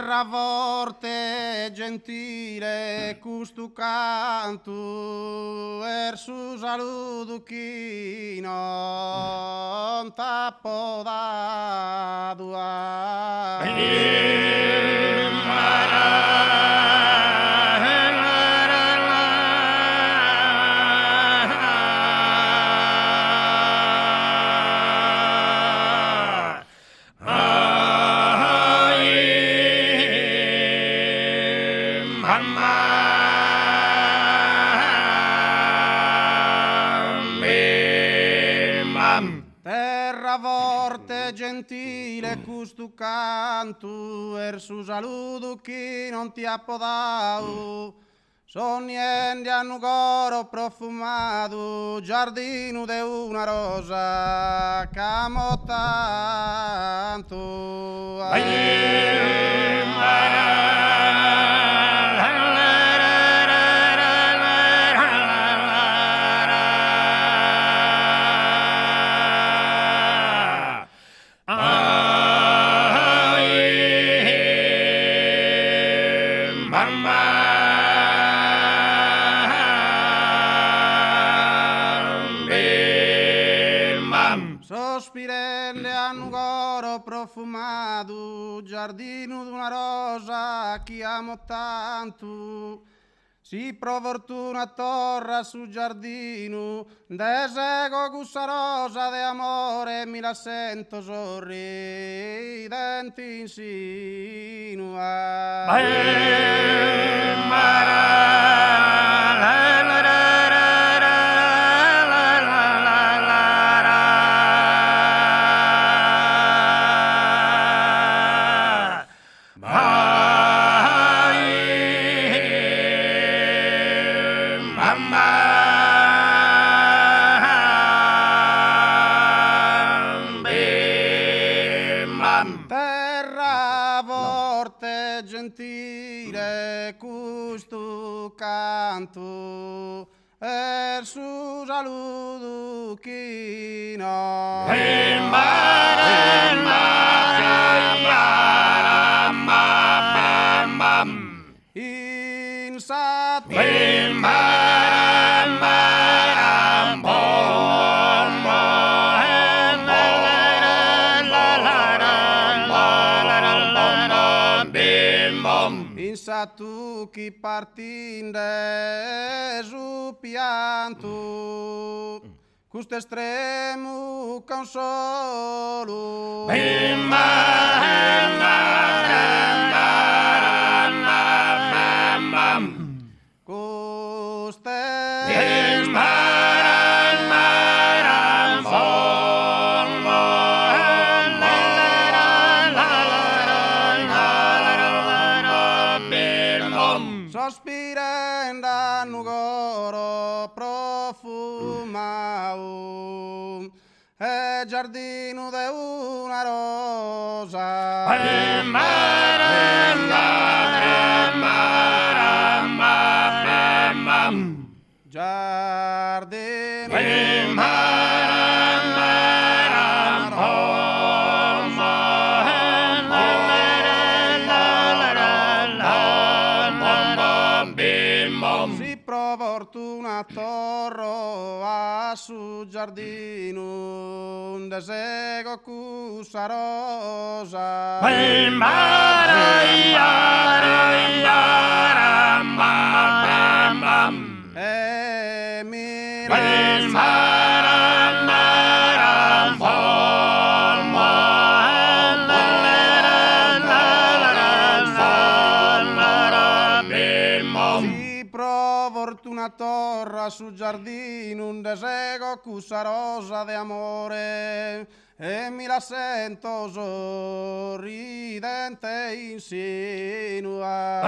Terra forte e gentile, custu cantu verso saluto chi non t'appo da Terra forte gentile, custu cantu verso saluto chi non ti ha podau. Sogniendi hanno coro profumato, giardino de una rosa, camo tanto. Sospirelle hanno coro profumato, giardino d'una rosa che amo tanto. Si profortuna torra su giardino, desego questa rosa de amore, mi la sento sorridenti Terra forte gentile, questo canto è su saluto chi no. In Pensa tu chi partinde su pianto, questo estremo consolo. Sospirando coro profumao e giardino de una rosa. Giardino si profortuna torro a su giardino, un desego cusa rosa. E mi fortuna torra su giardino, un desego cusa rosa de amore, e mi la sento sorridente insinua.